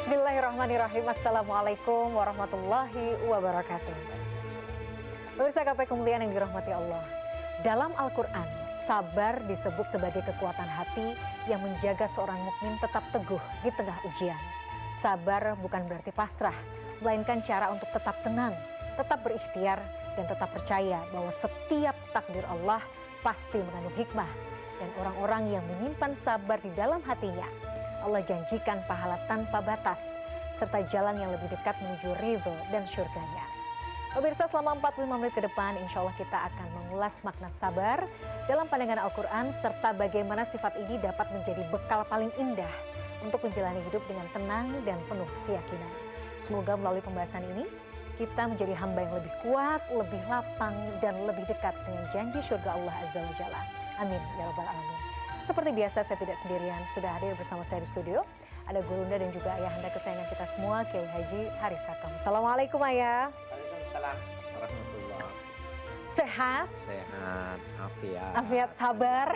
Bismillahirrahmanirrahim. Assalamualaikum warahmatullahi wabarakatuh. Pemirsa Gapai Kemuliaan yang dirahmati Allah. Dalam Al-Quran, sabar disebut sebagai kekuatan hati yang menjaga seorang mukmin tetap teguh di tengah ujian. Sabar bukan berarti pasrah, melainkan cara untuk tetap tenang, tetap berikhtiar, dan tetap percaya bahwa setiap takdir Allah pasti mengandung hikmah. Dan orang-orang yang menyimpan sabar di dalam hatinya, Allah janjikan pahala tanpa batas, serta jalan yang lebih dekat menuju ridho dan surganya. Pemirsa, selama 45 menit ke depan, insya Allah kita akan mengulas makna sabar dalam pandangan Al-Quran, serta bagaimana sifat ini dapat menjadi bekal paling indah untuk menjalani hidup dengan tenang dan penuh keyakinan. Semoga melalui pembahasan ini, kita menjadi hamba yang lebih kuat, lebih lapang, dan lebih dekat dengan janji surga Allah Azza wa Jalla. Amin ya rabbal alamin. Seperti biasa, saya tidak sendirian, sudah hadir bersama saya di studio. Ada Gurunda dan juga ayahanda kesayangan kita semua, Kiai Haji Haris Hakam. Assalamualaikum Ayah. Waalaikumsalam warahmatullahi. Sehat? Sehat, afiat. Afiat, sabar.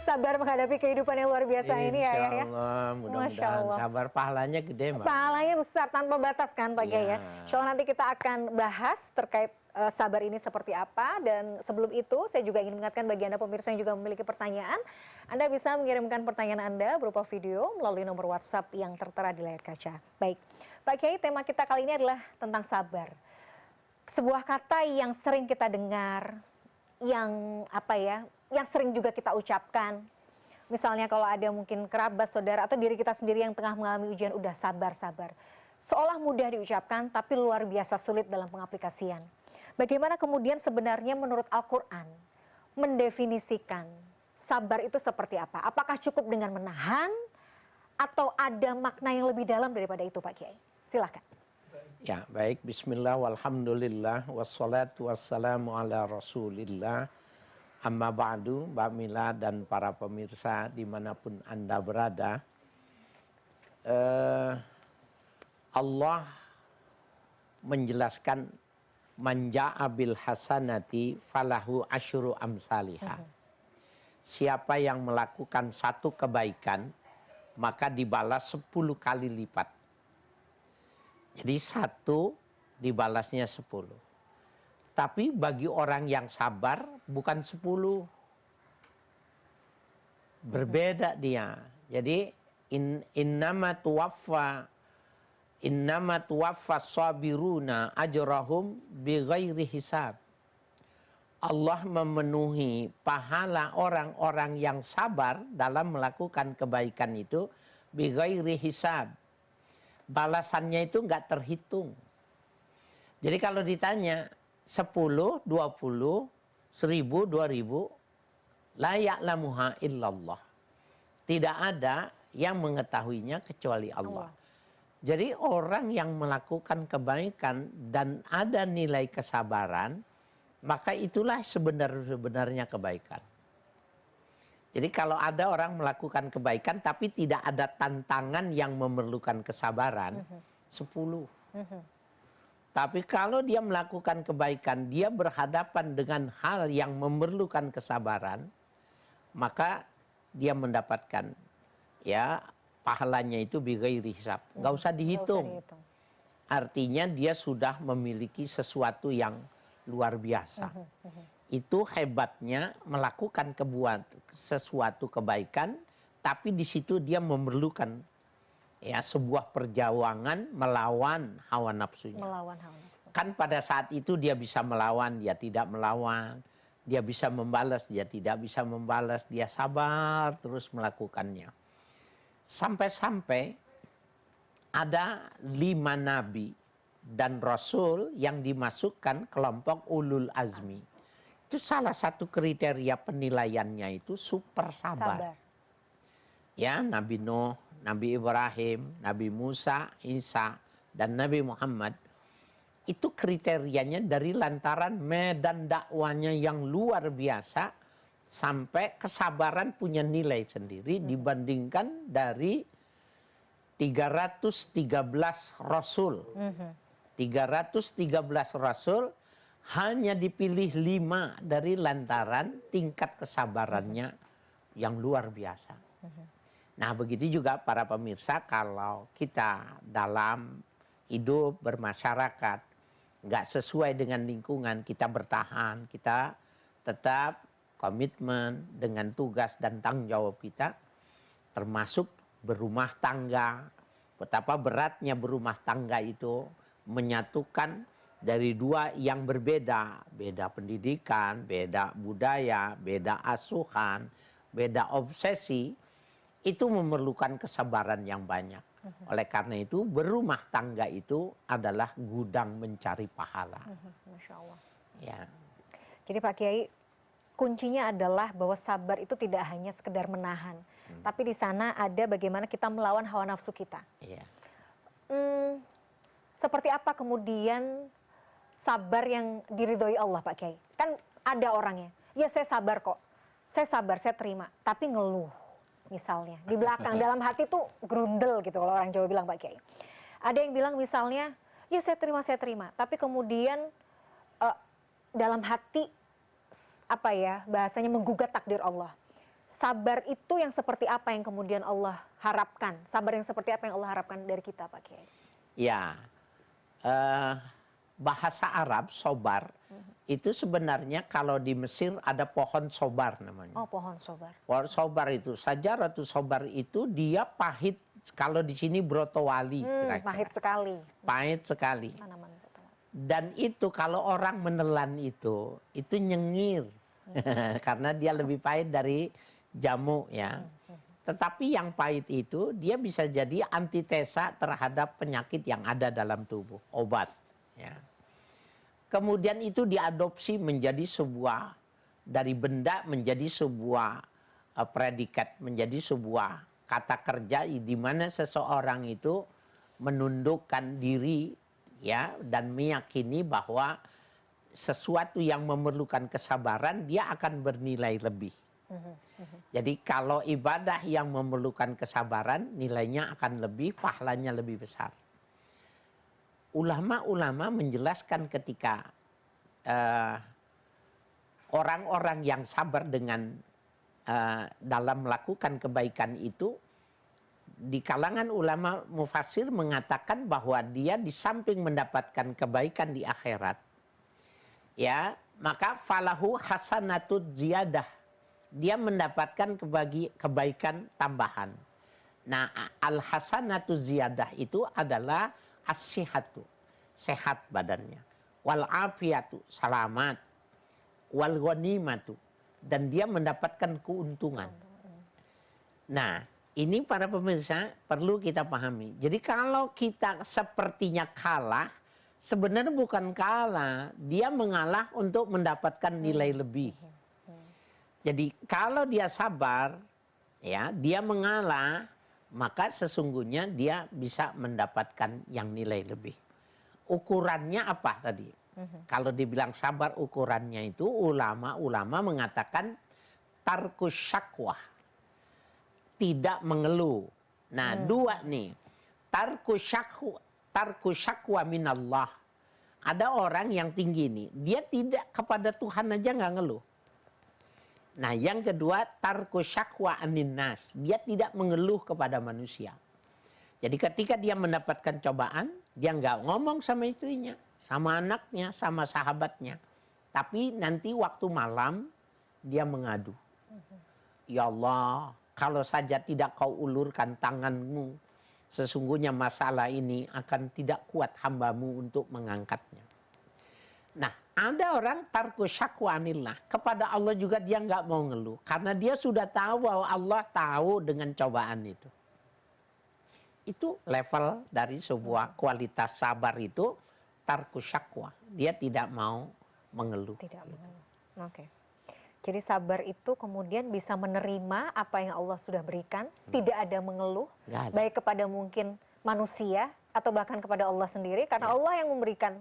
Sabar menghadapi kehidupan yang luar biasa ini ya Ayah ya. Insyaallah, mudah-mudahan sabar, pahalanya gede Mbak. Pahalanya besar tanpa batas kan Pak Kiai ya. Insyaallah nanti kita akan bahas terkait sabar ini seperti apa, dan sebelum itu saya juga ingin mengingatkan bagi Anda pemirsa yang juga memiliki pertanyaan, Anda bisa mengirimkan pertanyaan Anda berupa video melalui nomor WhatsApp yang tertera di layar kaca. Baik, Pak Kiai, tema kita kali ini adalah tentang sabar. Sebuah kata yang sering kita dengar, yang yang sering juga kita ucapkan. Misalnya kalau ada mungkin kerabat, saudara, atau diri kita sendiri yang tengah mengalami ujian, udah sabar. Seolah mudah diucapkan, tapi luar biasa sulit dalam pengaplikasian. Bagaimana kemudian sebenarnya menurut Al-Quran mendefinisikan sabar itu seperti apa? Apakah cukup dengan menahan atau ada makna yang lebih dalam daripada itu Pak Kiai? Silakan. Ya, baik. Bismillah, walhamdulillah, wassalatu wassalamu ala rasulillah. Amma ba'du, Mbak Mila dan para pemirsa dimanapun Anda berada. Allah menjelaskan manja'a bil hasanati falahu asyru amsalihah. Siapa yang melakukan satu kebaikan, maka dibalas 10 kali lipat. Jadi 1 dibalasnya 10. Tapi bagi orang yang sabar bukan 10. Berbeda dia. Jadi innama tuwaffas sabiruna ajrahum bighairi hisab. Allah memenuhi pahala orang-orang yang sabar dalam melakukan kebaikan itu bighairi hisab. Balasannya itu enggak terhitung. Jadi kalau ditanya 10, 20, 1000, 2000, la ya'lamuha illallah. Tidak ada yang mengetahuinya kecuali Allah. Jadi orang yang melakukan kebaikan dan ada nilai kesabaran, maka itulah sebenarnya kebaikan. Jadi kalau ada orang melakukan kebaikan tapi tidak ada tantangan yang memerlukan kesabaran, 10. Tapi kalau dia melakukan kebaikan, dia berhadapan dengan hal yang memerlukan kesabaran, maka dia mendapatkan pahalanya itu bighairi hisab. Nggak usah dihitung. Artinya dia sudah memiliki sesuatu yang luar biasa. Itu hebatnya melakukan sesuatu kebaikan, tapi di situ dia memerlukan sebuah perjuangan melawan hawa nafsunya. Kan pada saat itu dia bisa melawan, dia tidak melawan. Dia bisa membalas, dia tidak bisa membalas. Dia sabar terus melakukannya. Sampai-sampai ada 5 nabi dan rasul yang dimasukkan kelompok ulul azmi. Itu salah satu kriteria penilaiannya itu super sabar. Ya, Nabi Nuh, Nabi Ibrahim, Nabi Musa, Isa, dan Nabi Muhammad. Itu kriterianya dari lantaran medan dakwanya yang luar biasa, sampai kesabaran punya nilai sendiri dibandingkan dari 313 rasul. 313 rasul hanya dipilih 5 dari lantaran tingkat kesabarannya yang luar biasa. Nah, begitu juga para pemirsa, kalau kita dalam hidup bermasyarakat nggak sesuai dengan lingkungan, kita bertahan, kita tetap komitmen dengan tugas dan tanggung jawab kita, termasuk berumah tangga. Betapa beratnya berumah tangga itu menyatukan dari dua yang berbeda, beda pendidikan, beda budaya, beda asuhan, beda obsesi, itu memerlukan kesabaran yang banyak. Oleh karena itu, berumah tangga itu adalah gudang mencari pahala. Masya Allah. Ya. Jadi Pak Kiai, kuncinya adalah bahwa sabar itu tidak hanya sekedar menahan, tapi di sana ada bagaimana kita melawan hawa nafsu kita. Ya. Seperti apa kemudian sabar yang diridhoi Allah Pak Kiai? Kan ada orangnya, ya saya sabar kok, saya sabar, saya terima, tapi ngeluh. Misalnya di belakang, dalam hati tuh grundel gitu kalau orang Jawa bilang Pak Kiai. Ada yang bilang misalnya, ya saya terima, tapi kemudian dalam hati apa ya bahasanya menggugat takdir Allah. Sabar itu yang seperti apa yang kemudian Allah harapkan? Sabar yang seperti apa yang Allah harapkan dari kita Pak Kiai? Ya, bahasa Arab sobar itu sebenarnya kalau di Mesir ada pohon sobar namanya. Oh, pohon sobar. Pohon sobar itu, sajaratu sobar itu dia pahit. Kalau di sini brotowali. Pahit sekali. Pahit sekali. Tanaman brotowali. Dan itu kalau orang menelan itu nyengir. Karena dia lebih pahit dari jamu ya. Tetapi yang pahit itu dia bisa jadi antitesa terhadap penyakit yang ada dalam tubuh. Obat. Ya. Kemudian itu diadopsi menjadi sebuah, dari benda menjadi sebuah predikat, menjadi sebuah kata kerja di mana seseorang itu menundukkan diri ya dan meyakini bahwa sesuatu yang memerlukan kesabaran dia akan bernilai lebih. Jadi kalau ibadah yang memerlukan kesabaran nilainya akan lebih, pahalanya lebih besar. Ulama-ulama menjelaskan ketika orang-orang yang sabar dengan dalam melakukan kebaikan itu, di kalangan ulama mufassir mengatakan bahwa dia di samping mendapatkan kebaikan di akhirat, ya maka falahu hasanatud ziyadah, dia mendapatkan kebaikan tambahan. Nah, al hasanatu ziyadah itu adalah as-sihatu, sehat badannya, wal afiyatu, selamat, wal ghanimatu, dan dia mendapatkan keuntungan. Nah, ini para pemirsa perlu kita pahami. Jadi kalau kita sepertinya kalah, sebenarnya bukan kalah, dia mengalah untuk mendapatkan nilai lebih. Jadi kalau dia sabar, ya, dia mengalah, maka sesungguhnya dia bisa mendapatkan yang nilai lebih. Ukurannya apa tadi? Kalau dibilang sabar, ukurannya itu ulama-ulama mengatakan tarkus syakwah, tidak mengeluh. Nah, dua nih, tarkus syakwa minallah. Ada orang yang tinggi nih, dia tidak kepada Tuhan aja nggak ngeluh. Nah, yang kedua, tarku syakwa anin nas. Dia tidak mengeluh kepada manusia. Jadi ketika dia mendapatkan cobaan, dia nggak ngomong sama istrinya, sama anaknya, sama sahabatnya. Tapi nanti waktu malam, dia mengadu. Ya Allah, kalau saja tidak kau ulurkan tanganmu, sesungguhnya masalah ini akan tidak kuat hambamu untuk mengangkatnya. Nah, ada orang tarku syakwa anillah, kepada Allah juga dia nggak mau ngeluh, karena dia sudah tahu bahwa Allah tahu dengan cobaan itu. Itu level dari sebuah kualitas sabar itu tarku syakwa, dia tidak mau mengeluh. Tidak mengeluh. Oke. Jadi sabar itu kemudian bisa menerima apa yang Allah sudah berikan, tidak ada mengeluh, baik kepada mungkin manusia atau bahkan kepada Allah sendiri, karena Allah yang memberikan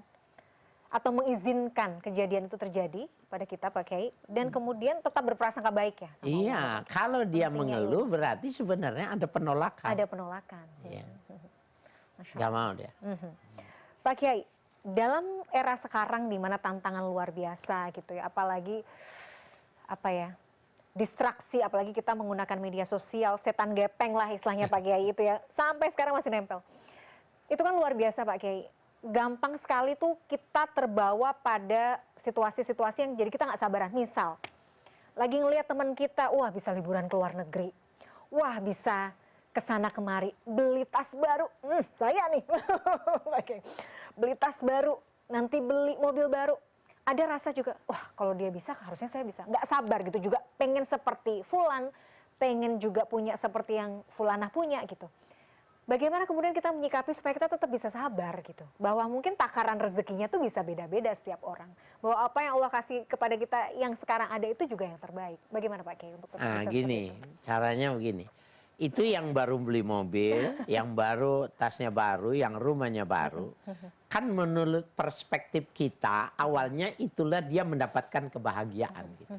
atau mengizinkan kejadian itu terjadi pada kita Pak Kiai, dan kemudian tetap berprasangka baik ya sama Iya, Allah. kalau dia mengeluh berarti sebenarnya ada penolakan. Ada penolakan. Iya. Masya Gak Allah. mau dia. Pak Kiai, dalam era sekarang di mana tantangan luar biasa gitu ya, apalagi apa ya, distraksi, apalagi kita menggunakan media sosial, setan gepeng lah istilahnya Pak Kiai itu ya, sampai sekarang masih nempel. Itu kan luar biasa Pak Kiai. Gampang sekali tuh kita terbawa pada situasi-situasi yang jadi kita nggak sabaran. Misal, lagi ngelihat teman kita, wah bisa liburan ke luar negeri, wah bisa kesana kemari, beli tas baru, saya nih, Oke. Beli tas baru, nanti beli mobil baru. Ada rasa juga, wah kalau dia bisa harusnya saya bisa. Nggak sabar gitu juga, pengen seperti Fulan, pengen juga punya seperti yang Fulanah punya gitu. Bagaimana kemudian kita menyikapi supaya kita tetap bisa sabar gitu. Bahwa mungkin takaran rezekinya tuh bisa beda-beda setiap orang. Bahwa apa yang Allah kasih kepada kita yang sekarang ada itu juga yang terbaik. Bagaimana Pak Kiai untuk tetap bisa Gini, seperti itu? caranya begini. Itu yang baru beli mobil, yang baru tasnya baru, yang rumahnya baru. Kan menurut perspektif kita, awalnya itulah dia mendapatkan kebahagiaan. Gitu.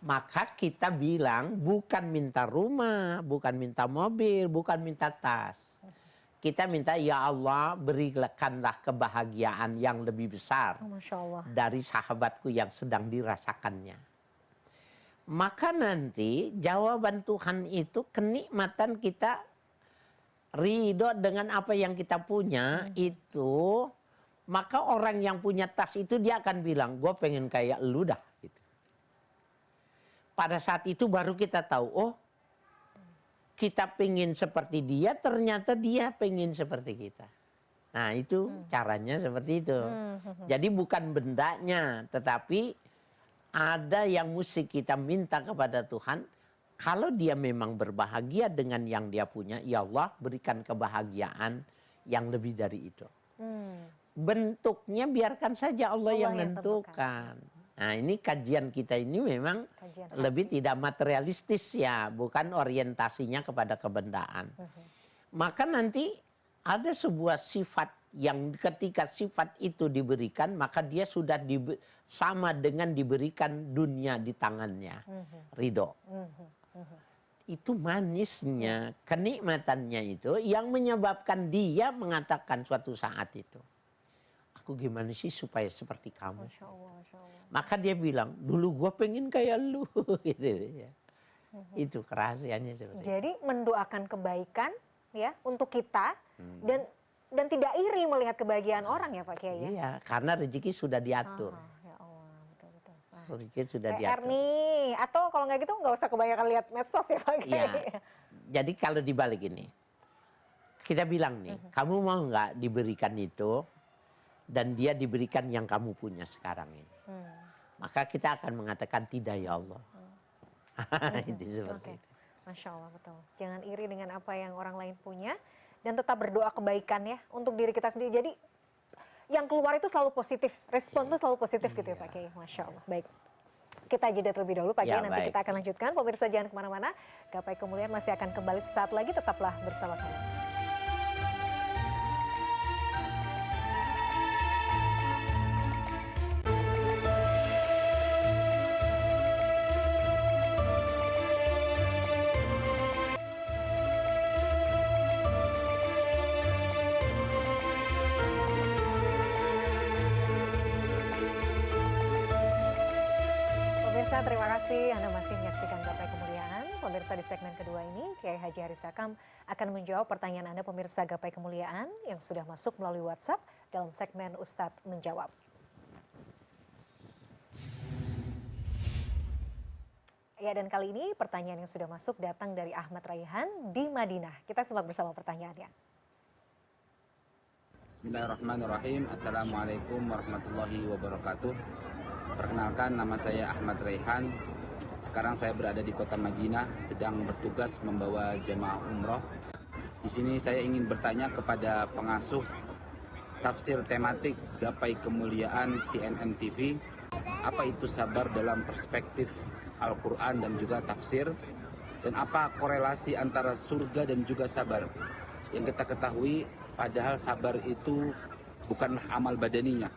Maka kita bilang bukan minta rumah, bukan minta mobil, bukan minta tas. Kita minta ya Allah berikanlah kebahagiaan yang lebih besar Masya Allah. dari sahabatku yang sedang dirasakannya. Maka nanti jawaban Tuhan itu kenikmatan kita ridho dengan apa yang kita punya itu, maka orang yang punya tas itu dia akan bilang, gue pengen kayak lu dah. Gitu. Pada saat itu baru kita tahu, oh kita pengen seperti dia, ternyata dia pengen seperti kita. Nah itu caranya seperti itu. Jadi bukan bendanya, tetapi ada yang mesti kita minta kepada Tuhan. Kalau dia memang berbahagia dengan yang dia punya, ya Allah berikan kebahagiaan yang lebih dari itu. Bentuknya biarkan saja Allah yang menentukan. Nah ini kajian kita ini memang lebih tidak materialistis ya, bukan orientasinya kepada kebendaan. Maka nanti ada sebuah sifat yang ketika sifat itu diberikan, maka dia sudah sama dengan diberikan dunia di tangannya. Ridho. Itu manisnya, kenikmatannya itu yang menyebabkan dia mengatakan suatu saat itu, aku gimana sih supaya seperti kamu. Masya Allah, Masya Allah. Maka dia bilang, dulu gue pengen kayak lu. Gitu, ya. Itu kerahasiaannya seperti itu. Jadi mendoakan kebaikan ya untuk kita dan tidak iri melihat kebahagiaan orang ya Pak Kiai ya. Iya, karena rezeki sudah diatur. Ya Allah, betul-betul. Rezeki sudah PR diatur. nih, atau kalau nggak gitu nggak usah kebanyakan lihat medsos ya Pak Kiai. Iya. Jadi kalau dibalik ini, kita bilang nih, kamu mau nggak diberikan itu dan dia diberikan yang kamu punya sekarang ini. Maka kita akan mengatakan tidak ya Allah. Itu seperti itu. Masya Allah, betul. Jangan iri dengan apa yang orang lain punya dan tetap berdoa kebaikan ya untuk diri kita sendiri. Jadi yang keluar itu selalu positif, respon itu selalu positif gitu ya Pak Kiai. Masya Allah. Baik. Kita jeda terlebih dahulu Pak Kiai, nanti baik. kita akan lanjutkan. Pemirsa jangan kemana-mana. Gapai Kemuliaan masih akan kembali sesaat lagi, tetaplah bersama kami. Pemirsa, terima kasih Anda masih menyaksikan Gapai Kemuliaan. Pemirsa, di segmen kedua ini, Kiai Haji Haris Sakam akan menjawab pertanyaan Anda pemirsa Gapai Kemuliaan yang sudah masuk melalui WhatsApp dalam segmen Ustadz Menjawab. Ya, dan kali ini pertanyaan yang sudah masuk datang dari Ahmad Raihan di Madinah. Kita simak bersama pertanyaannya. Bismillahirrahmanirrahim. Assalamualaikum warahmatullahi wabarakatuh. Perkenalkan, nama saya Ahmad Raihan. Sekarang saya berada di kota Madinah, sedang bertugas membawa jemaah umroh. Di sini saya ingin bertanya kepada pengasuh tafsir tematik Gapai Kemuliaan CNN TV. Apa itu sabar dalam perspektif Al-Quran dan juga tafsir? Dan apa korelasi antara surga dan juga sabar? Yang kita ketahui, padahal sabar itu bukanlah amal badaninya.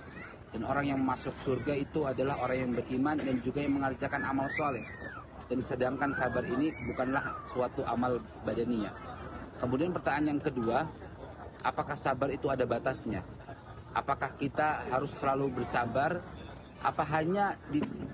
Dan orang yang masuk surga itu adalah orang yang beriman dan juga yang mengerjakan amal soleh. Dan sedangkan sabar ini bukanlah suatu amal badaniyah. Kemudian pertanyaan yang kedua, apakah sabar itu ada batasnya? Apakah kita harus selalu bersabar Apa hanya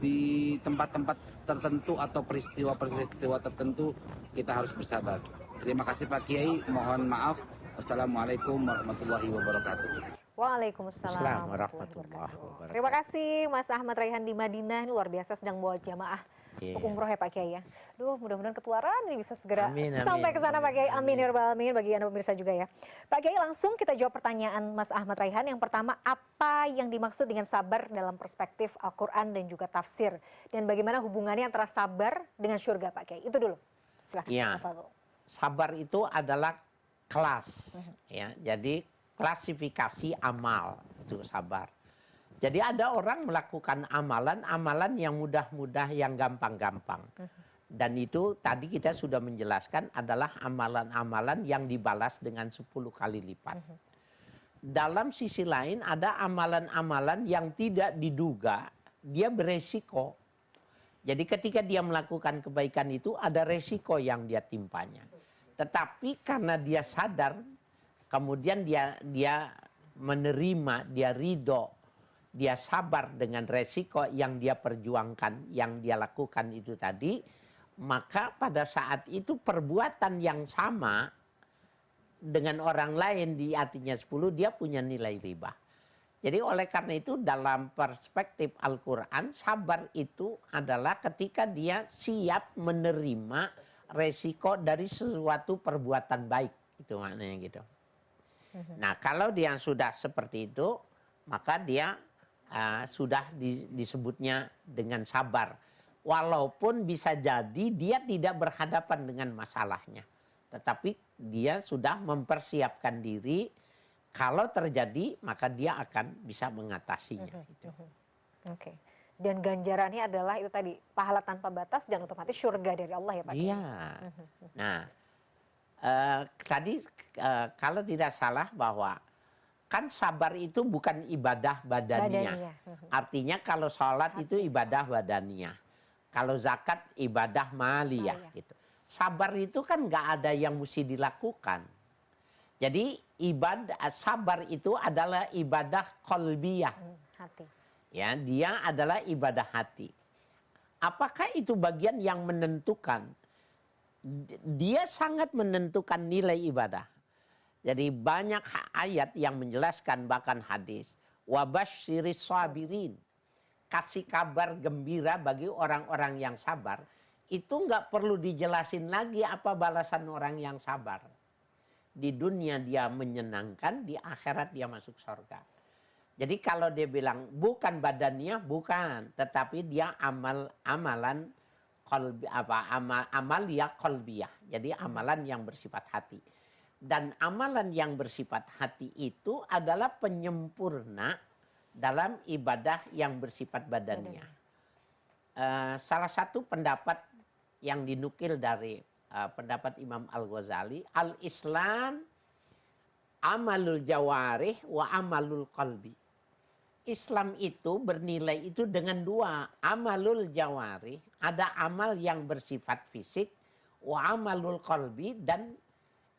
di tempat-tempat tertentu atau peristiwa-peristiwa tertentu kita harus bersabar? Terima kasih Pak Kiai, mohon maaf. Assalamualaikum warahmatullahi wabarakatuh. Waalaikumsalam Assalamualaikum warahmatullahi warahmatullahi wabarakatuh. wabarakatuh. Terima kasih Mas Ahmad Raihan di Madinah, ini luar biasa sedang bawa jamaah Iya. untuk umroh ya Pak Kiai ya. Duh, mudah-mudahan ketularan ini bisa segera Amin, amin. sampai ke sana Pak Kiai. Amin ya rabbal alamin, bagi Anda pemirsa juga ya. Pak Kiai, langsung kita jawab pertanyaan Mas Ahmad Raihan. Yang pertama, apa yang dimaksud dengan sabar dalam perspektif Al-Qur'an dan juga tafsir, dan bagaimana hubungannya antara sabar dengan surga Pak Kiai? Itu dulu. Silakan. Iya. Tafadhol. Sabar itu adalah kelas, ya. Jadi klasifikasi amal itu sabar. Jadi ada orang melakukan amalan yang mudah-mudah, yang gampang-gampang. Dan itu tadi kita sudah menjelaskan adalah amalan-amalan yang dibalas dengan 10 kali lipat. Dalam sisi lain ada amalan-amalan yang tidak diduga, dia beresiko. Jadi ketika dia melakukan kebaikan itu ada resiko yang dia timpanya. Tetapi karena dia sadar, kemudian dia menerima, dia ridho, dia sabar dengan resiko yang dia perjuangkan, yang dia lakukan itu tadi, maka pada saat itu perbuatan yang sama dengan orang lain di artinya 10, dia punya nilai riba. Jadi oleh karena itu dalam perspektif Al-Quran, sabar itu adalah ketika dia siap menerima resiko dari sesuatu perbuatan baik. Itu maknanya gitu. Nah kalau dia sudah seperti itu, maka dia sudah disebutnya dengan sabar. Walaupun bisa jadi dia tidak berhadapan dengan masalahnya. Tetapi dia sudah mempersiapkan diri, kalau terjadi maka dia akan bisa mengatasinya. Oke. Dan ganjarannya adalah itu tadi, pahala tanpa batas dan otomatis surga dari Allah ya Pak? Iya. Nah, tadi kalau tidak salah bahwa kan sabar itu bukan ibadah badaniah. Artinya kalau sholat itu ibadah badaniah. Kalau zakat ibadah maliyah gitu. Sabar itu kan nggak ada yang mesti dilakukan. Jadi sabar itu adalah ibadah qalbiyah. Hati. Ya, dia adalah ibadah hati. Apakah itu bagian yang menentukan? Dia sangat menentukan nilai ibadah. Jadi banyak ayat yang menjelaskan, bahkan hadis. Wabasyiris sabirin. Kasih kabar gembira bagi orang-orang yang sabar. Itu nggak perlu dijelasin lagi apa balasan orang yang sabar. Di dunia dia menyenangkan, di akhirat dia masuk surga. Jadi kalau dia bilang bukan badannya, bukan. Tetapi dia amalan amaliyah qalbiyah. Jadi amalan yang bersifat hati. Dan amalan yang bersifat hati itu adalah penyempurna dalam ibadah yang bersifat badaniah. Salah satu pendapat yang dinukil dari pendapat Imam Al-Ghazali, al-Islam amalul jawarih wa amalul qalbi. Islam itu bernilai itu dengan dua, amalul jawarih, ada amal yang bersifat fisik, wa amalul qalbi, dan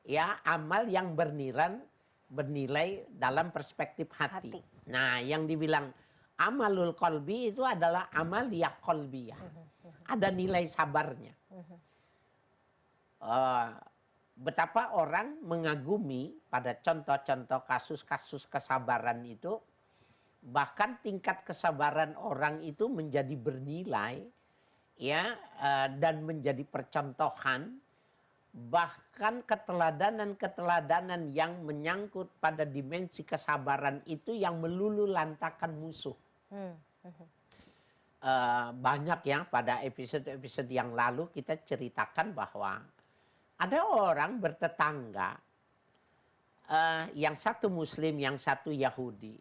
ya amal yang bernilai dalam perspektif hati. Nah, yang dibilang amalul qalbi itu adalah amaliyah qalbiyah. Ada nilai sabarnya. Betapa orang mengagumi pada contoh-contoh kasus-kasus kesabaran itu, bahkan tingkat kesabaran orang itu menjadi bernilai, ya, dan menjadi percontohan. Bahkan keteladanan yang menyangkut pada dimensi kesabaran itu yang melulu lantakan musuh. Banyak ya, pada episode-episode yang lalu kita ceritakan bahwa ada orang bertetangga, yang satu Muslim, yang satu Yahudi.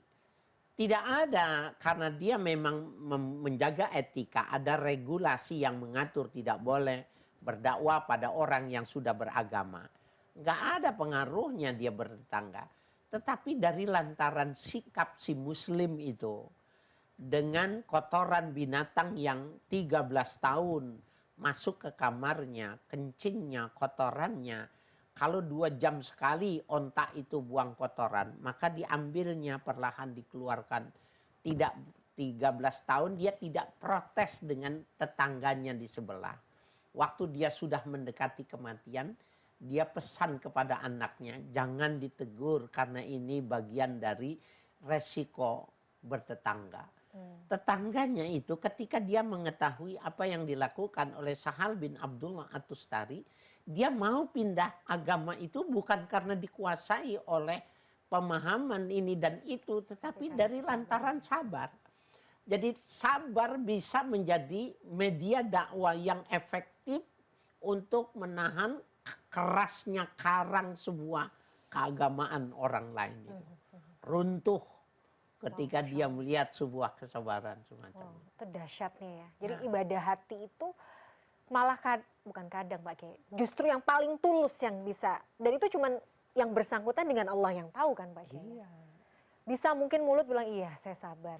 Tidak ada, karena dia memang menjaga etika, ada regulasi yang mengatur tidak boleh berdakwah pada orang yang sudah beragama. Nggak ada pengaruhnya dia bertetangga. Tetapi dari lantaran sikap si Muslim itu, dengan kotoran binatang yang 13 tahun masuk ke kamarnya, kencingnya, kotorannya. Kalau 2 jam sekali onta itu buang kotoran, maka diambilnya perlahan dikeluarkan. Tidak 13 tahun dia tidak protes dengan tetangganya di sebelah. Waktu dia sudah mendekati kematian, dia pesan kepada anaknya, jangan ditegur karena ini bagian dari resiko bertetangga. Tetangganya itu ketika dia mengetahui apa yang dilakukan oleh Sahal bin Abdullah At-Tustari, dia mau pindah agama itu bukan karena dikuasai oleh pemahaman ini dan itu, tetapi dari lantaran sabar. Jadi sabar bisa menjadi media dakwah yang efektif untuk menahan kerasnya karang sebuah keagamaan orang lain itu. Runtuh ketika dia melihat sebuah kesabaran semacam itu. Itu dahsyatnya ya. Jadi ibadah hati itu malah bukan kadang Pak Kiai, justru yang paling tulus yang bisa. Dan itu cuman yang bersangkutan dengan Allah yang tahu kan Pak Kiai. Iya. Bisa mungkin mulut bilang iya saya sabar.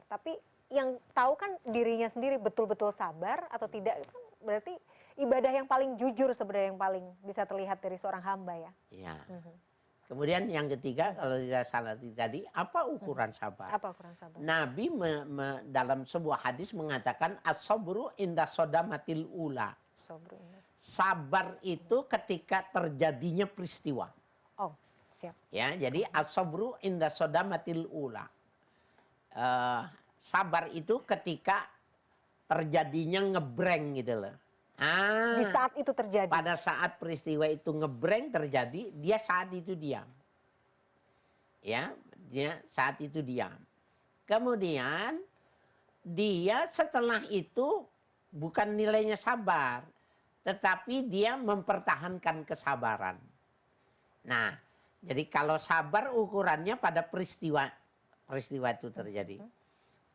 Tapi yang tahu kan dirinya sendiri betul-betul sabar atau tidak. Itu berarti ibadah yang paling jujur sebenarnya yang paling bisa terlihat dari seorang hamba ya. Iya. Kemudian yang ketiga kalau tidak salah tadi, apa ukuran sabar? Apa ukuran sabar? Nabi dalam sebuah hadis mengatakan as-sabru inda sodamatil ula. Sabar itu ketika terjadinya peristiwa. Oh, siap. Ya, jadi as-sabru inda sodamatil ula. Sabar itu ketika terjadinya ngebreng gitu loh. Di saat itu terjadi. Pada saat peristiwa itu ngebreng terjadi, dia saat itu diam. Ya, dia saat itu diam. Kemudian dia setelah itu bukan nilainya sabar, tetapi dia mempertahankan kesabaran. Nah, jadi kalau sabar ukurannya pada peristiwa itu terjadi.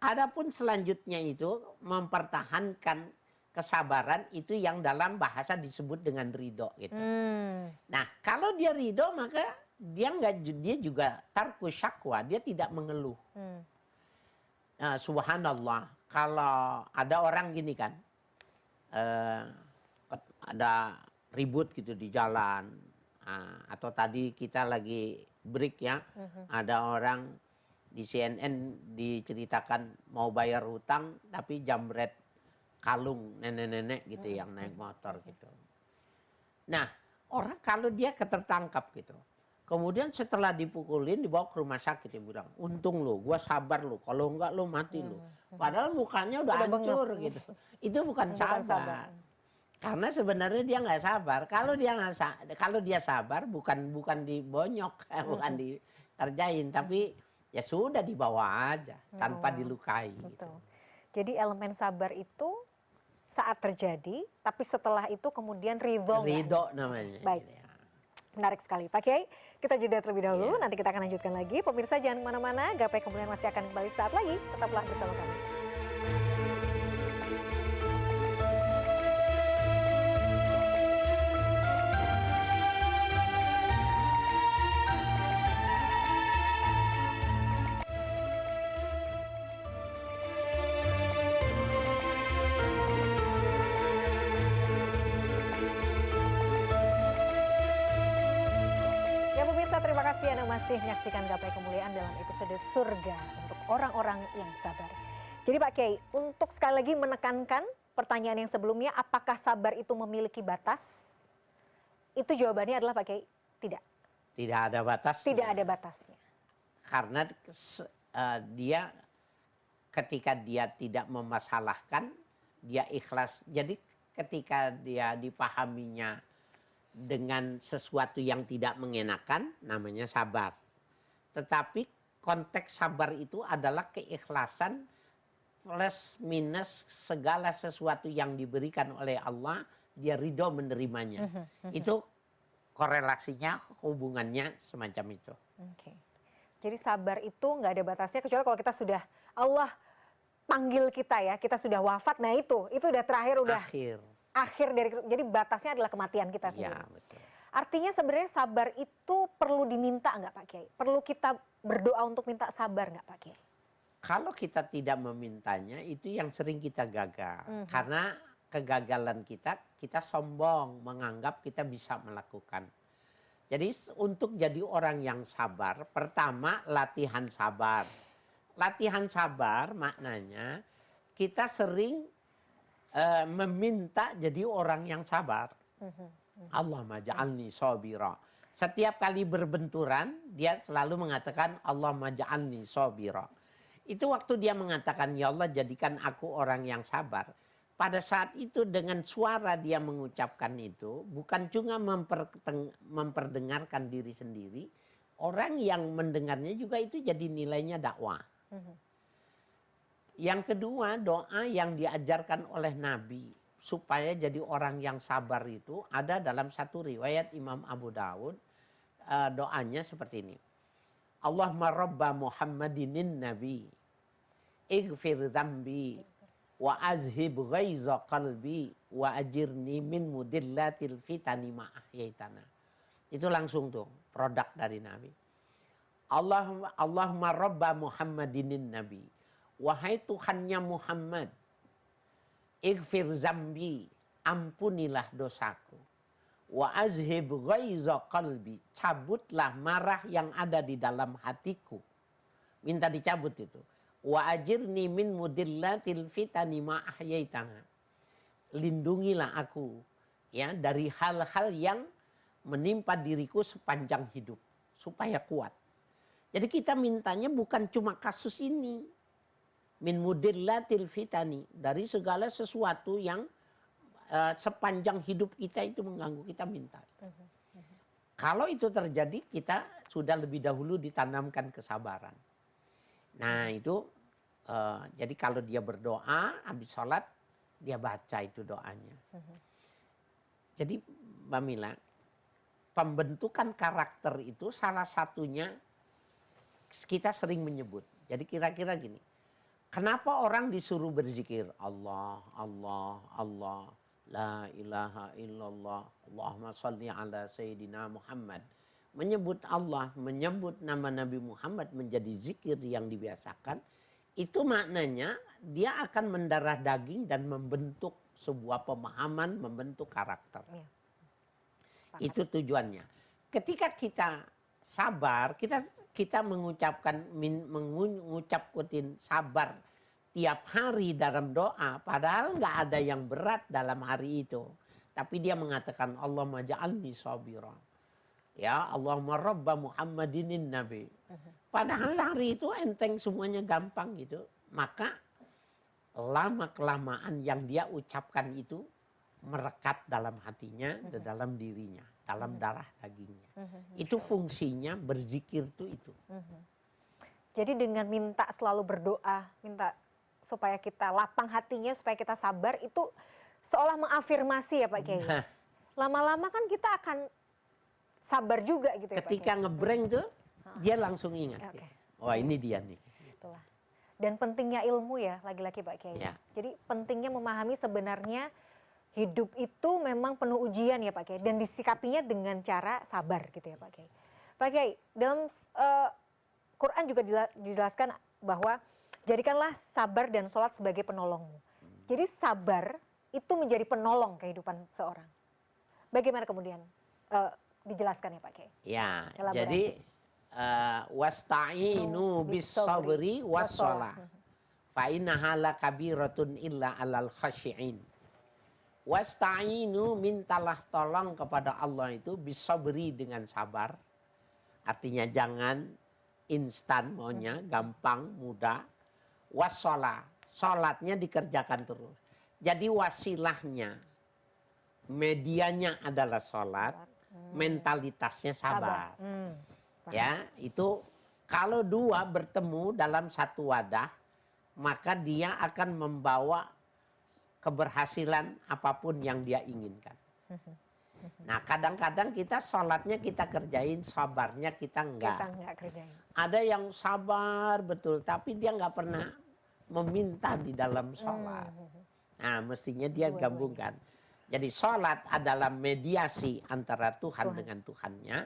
Adapun selanjutnya itu mempertahankan kesabaran itu yang dalam bahasa disebut dengan ridho gitu. Nah, kalau dia ridho maka dia juga tarku syakwa, dia tidak mengeluh. Nah, subhanallah, kalau ada orang gini kan, ada ribut gitu di jalan, atau tadi kita lagi break ya, ada orang di CNN diceritakan mau bayar hutang tapi jambret kalung nenek-nenek gitu yang naik motor gitu. Nah, orang kalau dia ketertangkap gitu. Kemudian setelah dipukulin dibawa ke rumah sakit dia bilang, "Untung lo, gua sabar lo. Kalau enggak lo mati lo." Padahal mukanya udah hancur gitu. Itu bukan sabar. Karena sebenarnya dia nggak sabar. Kalau dia sabar bukan dibonyok, bukan dikerjain, tapi ya sudah dibawa aja tanpa dilukai. Betul. Gitu. Jadi elemen sabar itu saat terjadi, tapi setelah itu kemudian ridho. Ridho namanya. Baik. Gitu ya. Menarik sekali. Pak Kiai, kita jeda terlebih dahulu, nanti kita akan lanjutkan lagi. Pemirsa jangan kemana-mana, Gapai Kemuliaan masih akan kembali saat lagi. Tetaplah bersama kami. Terima kasih Anda masih menyaksikan Gapai Kemuliaan dalam episode Surga untuk orang-orang yang sabar. Jadi Pak Kiai, untuk sekali lagi menekankan pertanyaan yang sebelumnya, apakah sabar itu memiliki batas? Itu jawabannya adalah Pak Kiai, tidak. Tidak ada batasnya. Tidak ada batasnya. Karena dia ketika dia tidak memasalahkan, dia ikhlas. Jadi ketika dia dipahaminya dengan sesuatu yang tidak mengenakan, namanya sabar. Tetapi konteks sabar itu adalah keikhlasan plus minus segala sesuatu yang diberikan oleh Allah, dia ridho menerimanya. Itu korelasinya, hubungannya semacam itu. Oke. Jadi sabar itu nggak ada batasnya, kecuali kalau kita sudah Allah panggil kita ya, kita sudah wafat, nah itu udah terakhir, udah akhir dari, jadi batasnya adalah kematian kita sendiri. Ya, betul. Artinya sebenarnya sabar itu perlu diminta nggak Pak Kiai? Perlu kita berdoa untuk minta sabar nggak Pak Kiai? Kalau kita tidak memintanya, itu yang sering kita gagal. Karena kegagalan kita sombong, menganggap kita bisa melakukan. Jadi untuk jadi orang yang sabar, pertama latihan sabar. latihan sabar maknanya kita sering meminta jadi orang yang sabar. Allahumma ja'alni sabira. Setiap kali berbenturan, dia selalu mengatakan Allahumma ja'alni sabira. Itu waktu dia mengatakan, ya Allah jadikan aku orang yang sabar. Pada saat itu dengan suara dia mengucapkan itu, bukan cuma memperdengarkan diri sendiri, orang yang mendengarnya juga itu jadi nilainya dakwah. Yang kedua, doa yang diajarkan oleh Nabi supaya jadi orang yang sabar itu ada dalam satu riwayat Imam Abu Dawud. Doanya seperti ini. Allahumma rabba Muhammadinin Nabi, ighfir dzambi, wa azhib ghaiza qalbi, wa ajirni min mudillatil fitani ma ahyaitana. Itu langsung tuh produk dari Nabi. Allahumma rabba Muhammadinin Nabi. Wahai Tuhannya Muhammad, ighfir zambi, ampunilah dosaku. Wa azhib ghaiza qalbi, cabutlah marah yang ada di dalam hatiku. Minta dicabut itu. Wa ajirni min mudillatil fitani ma ahyaitana. Lindungilah aku ya dari hal-hal yang menimpa diriku sepanjang hidup supaya kuat. Jadi kita mintanya bukan cuma kasus ini. Min mudillatil fitani, dari segala sesuatu yang sepanjang hidup kita itu mengganggu, kita minta. Kalau itu terjadi, kita sudah lebih dahulu ditanamkan kesabaran. Nah itu, jadi kalau dia berdoa, habis sholat, dia baca itu doanya. Jadi Mbak Mila, pembentukan karakter itu salah satunya kita sering menyebut. Jadi kira-kira gini. Kenapa orang disuruh berzikir? Allah, Allah, Allah, la ilaha illallah, Allahumma salli ala Sayyidina Muhammad. Menyebut Allah, menyebut nama Nabi Muhammad menjadi zikir yang dibiasakan. Itu maknanya dia akan mendarah daging dan membentuk sebuah pemahaman, membentuk karakter. Ya. Itu tujuannya. Ketika kita sabar, kita mengucapkan sabar tiap hari dalam doa, padahal nggak ada yang berat dalam hari itu, tapi dia mengatakan Allahumma ja'alni sabira, ya Allahumma rabba Muhammadinin Nabi, padahal hari itu enteng semuanya gampang gitu, maka lama kelamaan yang dia ucapkan itu merekat dalam hatinya dan dalam dirinya, dalam darah dagingnya. Itu fungsinya berzikir itu. Jadi dengan minta selalu berdoa, minta supaya kita lapang hatinya, supaya kita sabar, itu seolah mengafirmasi ya Pak Kiai. Lama-lama kan kita akan sabar juga gitu ya Pak Kiai. Ketika ngebreng tuh, dia langsung ingat. Okay. Wah ini dia nih. Itulah. Dan pentingnya ilmu ya, lagi-lagi Pak Kiai. Ya. Jadi pentingnya memahami sebenarnya hidup itu memang penuh ujian ya Pak Kiai, dan disikapinya dengan cara sabar gitu ya Pak Kiai. Pak Kiai, dalam Quran juga dijelaskan bahwa jadikanlah sabar dan sholat sebagai penolongmu. Jadi sabar itu menjadi penolong kehidupan seseorang. Bagaimana kemudian dijelaskan ya Pak Kiai? Ya, elaborasi. Jadi wasta'inu bis sabri was shalah. Fa innaha lakabiratun illa alal khashi'in. Wasta'inu, mintalah tolong kepada Allah itu bisa beri dengan sabar. Artinya jangan instan maunya, gampang, mudah. Wassalah, sholatnya dikerjakan terus. Jadi wasilahnya, medianya adalah sholat, mentalitasnya sabar. Ya, itu kalau dua bertemu dalam satu wadah, maka dia akan membawa keberhasilan apapun yang dia inginkan. Nah kadang-kadang kita sholatnya kita kerjain, sabarnya kita enggak. Kita enggak kerjain. Ada yang sabar betul, tapi dia enggak pernah meminta di dalam sholat. Nah mestinya dia gabungkan. Jadi sholat adalah mediasi antara Tuhan dengan Tuhannya.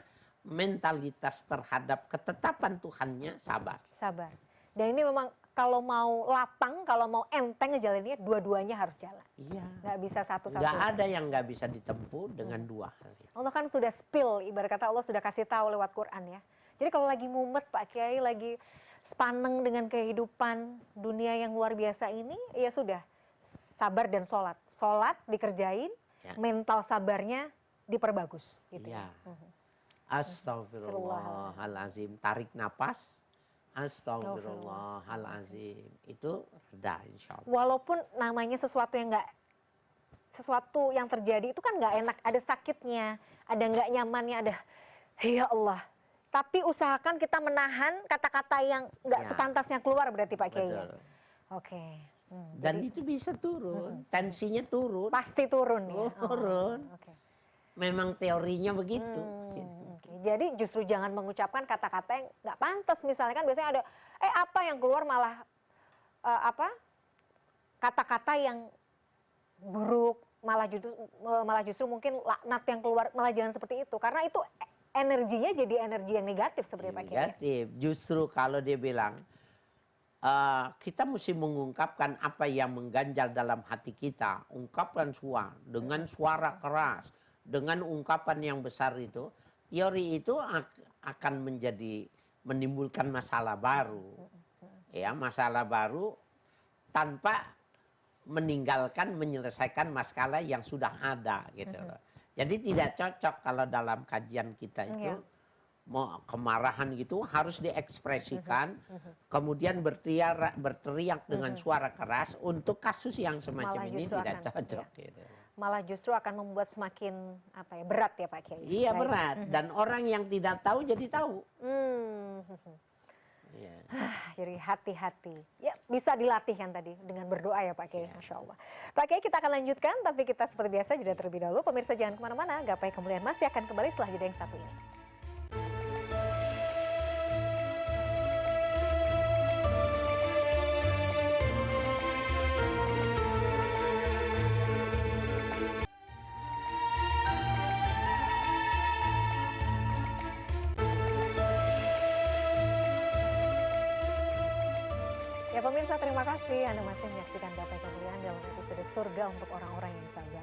Mentalitas terhadap ketetapan Tuhannya sabar. Sabar. Dan ini memang kalau mau lapang, kalau mau enteng ngejalaninnya, dua-duanya harus jalan. Iya. Nggak bisa satu-satu. Nggak ada yang nggak bisa ditempuh dengan dua hal. Allah kan sudah spill, ibarat kata Allah sudah kasih tahu lewat Quran ya. Jadi kalau lagi mumet Pak Kiai, lagi sepaneng dengan kehidupan dunia yang luar biasa ini, ya sudah, sabar dan sholat. Sholat dikerjain, Ya. mental sabarnya diperbagus. Gitu Ya. ya. Astagfirullahalazim. Tarik napas. Astagfirullahalazim. Itu reda insya Allah. Walaupun namanya sesuatu yang terjadi itu kan nggak enak, ada sakitnya, ada nggak nyamannya, ada ya Allah. Tapi usahakan kita menahan kata-kata yang nggak Ya. sepantasnya keluar berarti Pak Kiai. Betul. Oke. Dan Jadi itu bisa turun. Tensinya turun. pasti turun ya. Turun. Oke. Memang teorinya begitu. Oke. Jadi justru jangan mengucapkan kata-kata yang nggak pantas. Misalnya kan biasanya ada apa yang keluar malah kata-kata yang buruk, malah justru mungkin laknat yang keluar, malah jangan seperti itu karena itu energinya jadi energi yang negatif sebenarnya Pak Kiai. Negatif. Justru kalau dia bilang kita mesti mengungkapkan apa yang mengganjal dalam hati kita, ungkapkan dengan suara keras, dengan ungkapan yang besar itu, teori itu akan menimbulkan masalah baru. Ya, masalah baru tanpa menyelesaikan masalah yang sudah ada gitu loh. Jadi tidak cocok kalau dalam kajian kita itu mau kemarahan gitu harus diekspresikan, kemudian berteriak dengan suara keras untuk kasus yang semacam ini tidak cocok. Gitu. Malah justru akan membuat semakin berat ya Pak Kiai. Iya berat dan orang yang tidak tahu jadi tahu. Ya. Jadi hati-hati. Ya bisa dilatih kan tadi dengan berdoa ya Pak Kiai. Masya Allah. Pak Kiai kita akan lanjutkan tapi kita seperti biasa jeda terlebih dahulu. Pemirsa jangan kemana-mana. Gapai Kemuliaan masih akan kembali setelah jeda yang satu ini. Ya pemirsa terima kasih Anda masih menyaksikan Gapai Kemuliaan dalam episode Surga untuk orang-orang yang sabar.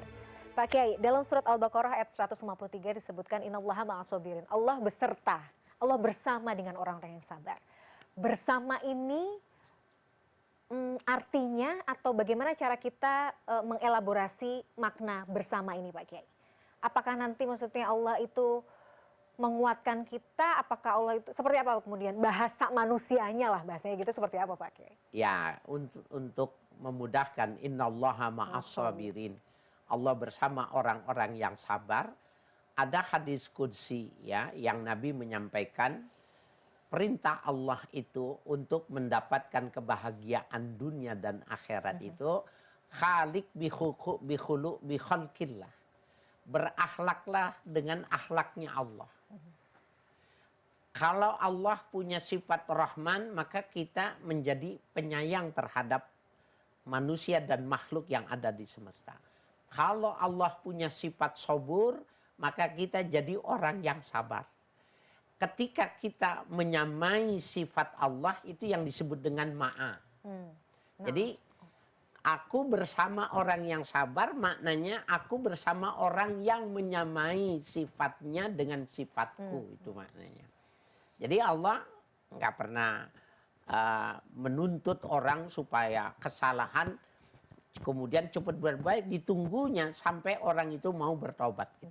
Pak Kiai, dalam surat Al-Baqarah ayat 153 disebutkan innallaha ma'as-sabirin. Allah beserta, Allah bersama dengan orang-orang yang sabar. Bersama ini artinya atau bagaimana cara kita mengelaborasi makna bersama ini Pak Kiai? Apakah nanti maksudnya Allah itu menguatkan kita, apakah Allah itu seperti apa kemudian bahasa manusianya lah bahasanya gitu seperti apa Pak Kiai? Ya untuk memudahkan innallaha ma'as-sabirin. Allah bersama orang-orang yang sabar. Ada hadis qudsi ya yang Nabi menyampaikan perintah Allah itu untuk mendapatkan kebahagiaan dunia dan akhirat itu khaliq bi khalqillah. Berakhlaklah dengan akhlaknya Allah. Kalau Allah punya sifat Rahman, maka kita menjadi penyayang terhadap manusia dan makhluk yang ada di semesta. Kalau Allah punya sifat sabur, maka kita jadi orang yang sabar. Ketika kita menyamai sifat Allah, itu yang disebut dengan ma'a. Jadi aku bersama orang yang sabar, maknanya aku bersama orang yang menyamai sifatnya dengan sifatku. Itu maknanya. Jadi Allah nggak pernah menuntut orang supaya kesalahan kemudian cepat berbaik, ditunggunya sampai orang itu mau bertobat. Gitu.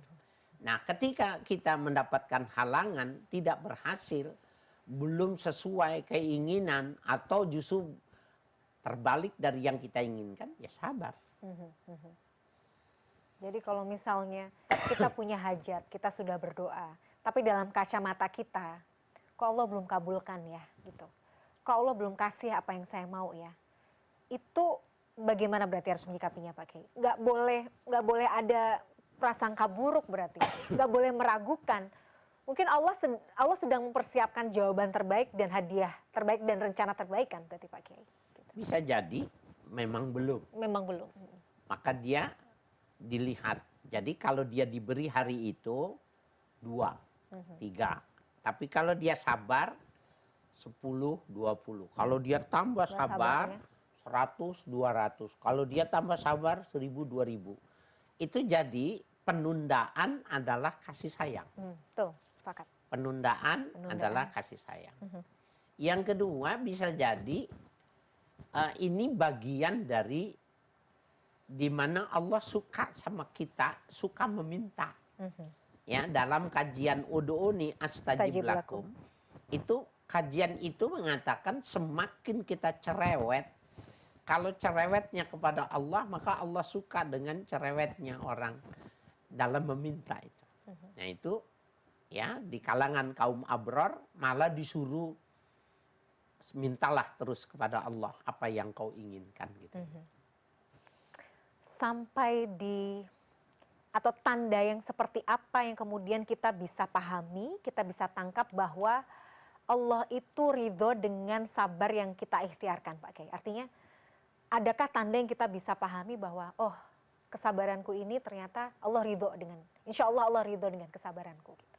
Nah ketika kita mendapatkan halangan, tidak berhasil, belum sesuai keinginan atau justru terbalik dari yang kita inginkan, ya sabar. Jadi kalau misalnya kita punya hajat, kita sudah berdoa, tapi dalam kacamata kita, kok Allah belum kabulkan ya, gitu. Kok Allah belum kasih apa yang saya mau ya. Itu bagaimana berarti harus menyikapinya Pak Kiai? Nggak boleh ada prasangka buruk berarti, nggak boleh meragukan. Mungkin Allah sedang mempersiapkan jawaban terbaik dan hadiah terbaik dan rencana terbaik kan berarti Pak Kiai. Gitu. Bisa jadi memang belum. Memang belum. Maka dia dilihat. Jadi kalau dia diberi hari itu 2, 3. Tapi kalau dia sabar 10, 20. Kalau dia tambah sabar 100, 200. Kalau dia tambah sabar 1000, 2000. Itu jadi penundaan adalah kasih sayang. Tuh, sepakat. Penundaan adalah kasih sayang. Yang kedua bisa jadi ini bagian dari di mana Allah suka sama kita, suka meminta. Ya, dalam kajian Ud'uni astajib lakum, itu kajian itu mengatakan semakin kita cerewet, kalau cerewetnya kepada Allah, maka Allah suka dengan cerewetnya orang dalam meminta itu. Nah itu ya di kalangan kaum abror malah disuruh mintalah terus kepada Allah apa yang kau inginkan gitu. Sampai di atau tanda yang seperti apa yang kemudian kita bisa pahami, kita bisa tangkap bahwa Allah itu ridho dengan sabar yang kita ikhtiarkan, Pak Kiai. Artinya, adakah tanda yang kita bisa pahami bahwa, oh, kesabaranku ini ternyata Allah ridho dengan, insya Allah Allah ridho dengan kesabaranku. Gitu.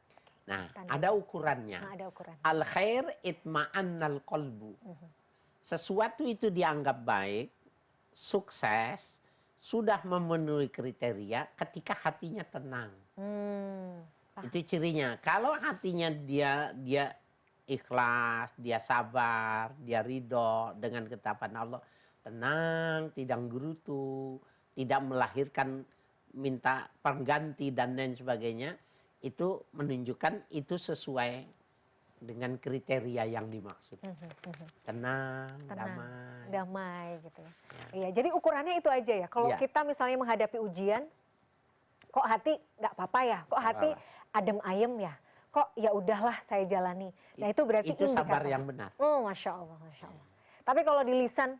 Nah, ada ukurannya. Ada ukuran. Al khair itma'annal qalbu. Sesuatu itu dianggap baik, sukses, sudah memenuhi kriteria ketika hatinya tenang. Itu cirinya. Kalau hatinya dia ikhlas, dia sabar, dia ridho dengan ketetapan Allah, tenang, tidak gerutu, tidak melahirkan minta pengganti dan lain sebagainya, itu menunjukkan itu sesuai dengan kriteria yang dimaksud. Tenang, damai gitu ya. Iya, jadi ukurannya itu aja ya. Kalau kita misalnya menghadapi ujian, kok hati nggak apa-apa ya, kok hati adem ayem ya, kok ya udahlah saya jalani. Nah itu berarti itu sabar yang benar. Oh, masya Allah, masya Allah. Tapi kalau di lisan,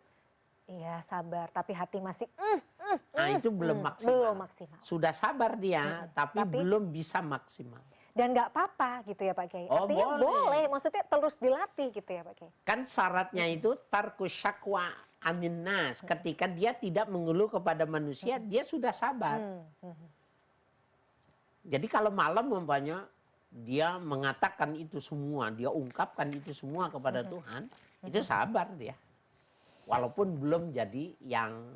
iya sabar, tapi hati masih nah itu belum maksimal. Belum maksimal. Sudah sabar dia, tapi belum bisa maksimal. Dan nggak apa-apa gitu ya Pak Kiai. Oh, artinya boleh, maksudnya terus dilatih gitu ya Pak Kiai. Kan syaratnya itu tarkus syakwa anin nas. Ketika dia tidak mengeluh kepada manusia, dia sudah sabar. Jadi kalau malam umpamanya dia mengatakan itu semua, dia ungkapkan itu semua kepada Tuhan, itu sabar dia. Walaupun belum jadi yang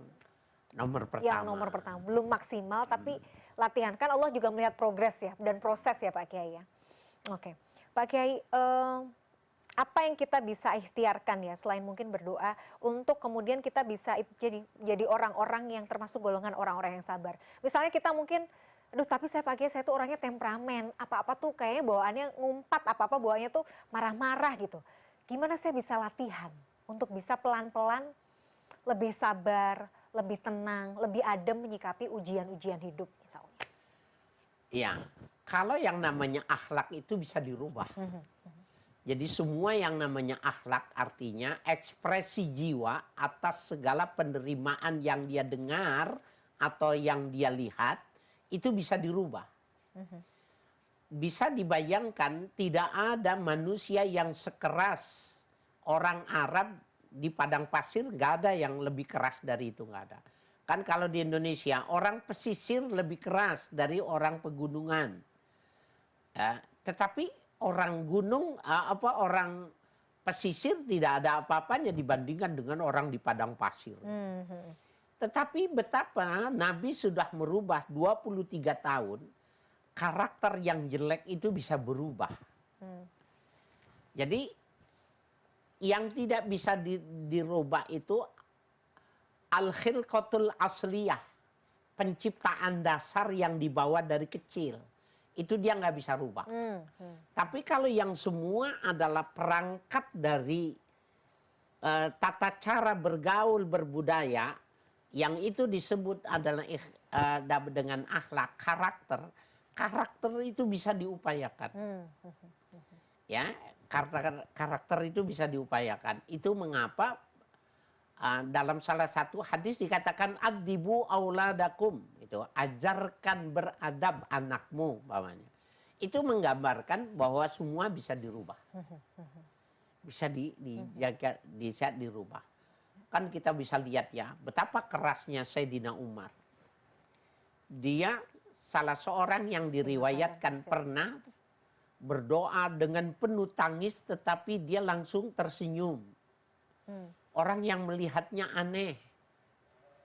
nomor pertama. Yang nomor pertama, belum maksimal tapi latihan. Kan Allah juga melihat progres ya dan proses ya Pak Kiai ya. Oke, Pak Kiai, apa yang kita bisa ikhtiarkan ya selain mungkin berdoa untuk kemudian kita bisa jadi orang-orang yang termasuk golongan orang-orang yang sabar. Misalnya kita mungkin, aduh tapi saya Pak Kiai, saya tuh orangnya temperamen, apa-apa tuh kayaknya bawaannya ngumpat, apa-apa bawaannya tuh marah-marah gitu. Gimana saya bisa latihan untuk bisa pelan-pelan lebih sabar, lebih tenang, lebih adem menyikapi ujian-ujian hidup misalnya. Ya, kalau yang namanya akhlak itu bisa dirubah. Jadi semua yang namanya akhlak artinya ekspresi jiwa atas segala penerimaan yang dia dengar atau yang dia lihat itu bisa dirubah. Bisa dibayangkan tidak ada manusia yang sekeras orang Arab di padang pasir, nggak ada yang lebih keras dari itu, nggak ada. Kan kalau di Indonesia orang pesisir lebih keras dari orang pegunungan. Tetapi orang gunung, orang pesisir tidak ada apa-apanya dibandingkan dengan orang di padang pasir. Tetapi betapa Nabi sudah merubah 23 tahun, karakter yang jelek itu bisa berubah. Jadi yang tidak bisa dirubah itu al-khilqatul asliyah, penciptaan dasar yang dibawa dari kecil. Itu dia nggak bisa rubah. Tapi kalau yang semua adalah perangkat dari tata cara bergaul berbudaya, yang itu disebut adalah dengan akhlak, karakter itu bisa diupayakan. Ya, karakter itu bisa diupayakan. Itu mengapa dalam salah satu hadis dikatakan adibu auladakum, itu ajarkan beradab anakmu bawahnya. Itu menggambarkan bahwa semua bisa dirubah. Bisa dijaga, bisa dirubah. Kan kita bisa lihat ya betapa kerasnya Sayyidina Umar. Dia salah seorang yang diriwayatkan pernah berdoa dengan penuh tangis tetapi dia langsung tersenyum. Orang yang melihatnya aneh.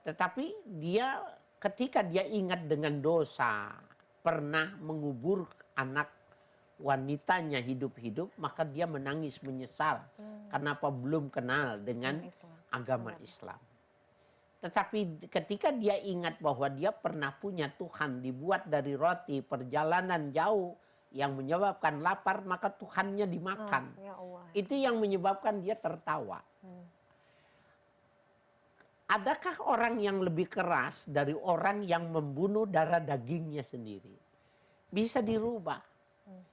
Tetapi dia ketika dia ingat dengan dosa, pernah mengubur anak wanitanya hidup-hidup, maka dia menangis menyesal. Kenapa belum kenal dengan agama Islam. Tetapi ketika dia ingat bahwa dia pernah punya Tuhan dibuat dari roti, perjalanan jauh yang menyebabkan lapar, maka Tuhannya dimakan. Ya Allah. Itu yang menyebabkan dia tertawa. Adakah orang yang lebih keras dari orang yang membunuh darah dagingnya sendiri? Bisa dirubah.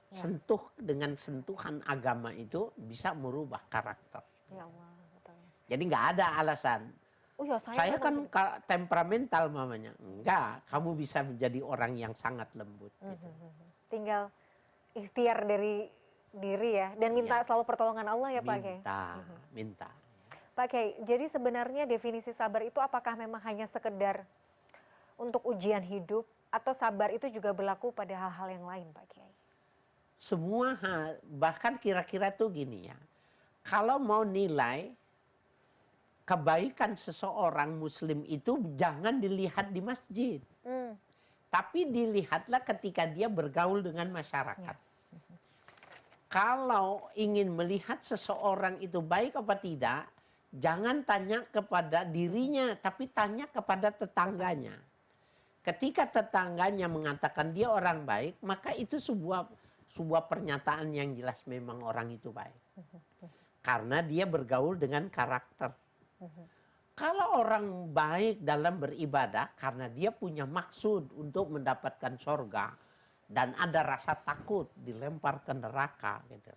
Sentuh dengan sentuhan agama itu bisa merubah karakter. Ya Allah, betul. Jadi nggak ada alasan. Oh ya, Saya kan temperamental mamanya. Enggak, kamu bisa menjadi orang yang sangat lembut. Gitu. Tinggal ikhtiar dari diri ya, dan minta selalu pertolongan Allah ya Pak Kiai. Minta. Pak Kiai, jadi sebenarnya definisi sabar itu apakah memang hanya sekedar untuk ujian hidup atau sabar itu juga berlaku pada hal-hal yang lain Pak Kiai? Semua hal, bahkan kira-kira tuh gini ya. Kalau mau nilai kebaikan seseorang muslim itu jangan dilihat di masjid. Tapi dilihatlah ketika dia bergaul dengan masyarakat. Kalau ingin melihat seseorang itu baik apa tidak, jangan tanya kepada dirinya, tapi tanya kepada tetangganya. Ketika tetangganya mengatakan dia orang baik, maka itu sebuah pernyataan yang jelas memang orang itu baik. Karena dia bergaul dengan karakter. Kalau orang baik dalam beribadah karena dia punya maksud untuk mendapatkan sorga dan ada rasa takut dilempar ke neraka gitu.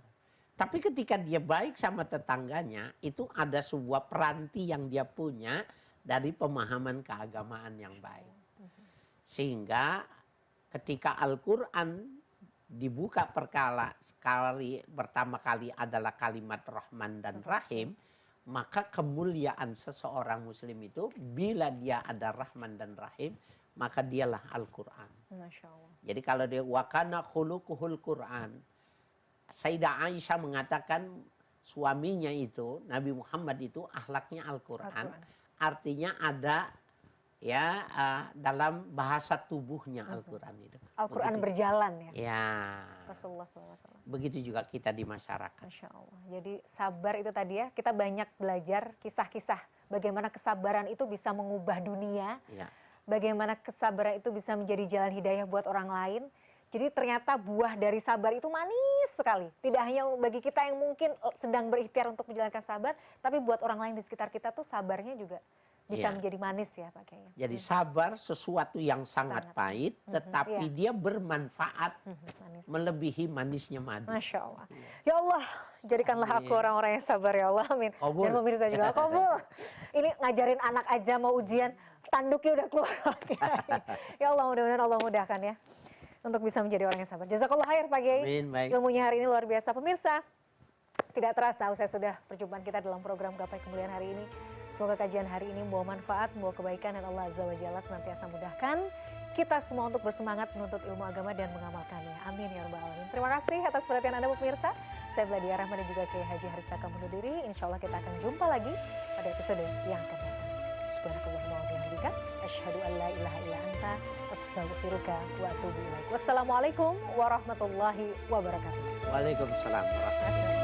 Tapi ketika dia baik sama tetangganya, itu ada sebuah peranti yang dia punya dari pemahaman keagamaan yang baik. Sehingga ketika Al-Quran dibuka pertama kali adalah kalimat Rahman dan Rahim, maka kemuliaan seseorang muslim itu bila dia ada Rahman dan Rahim, maka dialah Al-Quran. Masya Allah. Jadi kalau dia wakana khuluquhul Quran, Sayyidah Aisyah mengatakan suaminya itu, Nabi Muhammad itu akhlaknya Al-Quran. Artinya ada ya dalam bahasa tubuhnya Al-Quran itu. Al-Quran berjalan ya? Ya. Rasulullah SAW. Begitu juga kita di masyarakat. Masya Allah. Jadi sabar itu tadi ya, kita banyak belajar kisah-kisah bagaimana kesabaran itu bisa mengubah dunia. Ya. Bagaimana kesabaran itu bisa menjadi jalan hidayah buat orang lain. Jadi ternyata buah dari sabar itu manis sekali. Tidak hanya bagi kita yang mungkin sedang berikhtiar untuk menjalankan sabar, tapi buat orang lain di sekitar kita tuh sabarnya juga bisa menjadi manis ya Pak Kiai. Jadi sabar sesuatu yang sangat pahit, tetapi dia bermanfaat melebihi manisnya madu. Masya Allah. Ya Allah, jadikanlah aku orang-orang yang sabar ya Allah. Amin. Dan pemirsa juga kabul. Ini ngajarin anak aja mau ujian, tanduknya udah keluar. Ya Allah, mudah-mudahan Allah mudahkan ya. Untuk bisa menjadi orang yang sabar. Jazakallah khair Pak Kiai. Ilmunya hari ini luar biasa. Pemirsa, tidak terasa usai sudah perjumpaan kita dalam program Gapai Kemuliaan hari ini. Semoga kajian hari ini membawa manfaat, membawa kebaikan, dan Allah Azza wa Jalla senantiasa mudahkan kita semua untuk bersemangat menuntut ilmu agama dan mengamalkannya. Amin ya rabbal alamin. Terima kasih atas perhatian Anda pemirsa. Saya Vladia Rahman dan juga Kiai Haji Harisaka undur diri. Insya Allah kita akan jumpa lagi pada episode yang akan datang. Subhanakallahumma wa bihamdika asyhadu an la ilaha illa anta astaghfiruka wa atubu ilaik. Wassalamualaikum warahmatullahi wabarakatuh. Waalaikumsalam warahmatullahi wabarakatuh.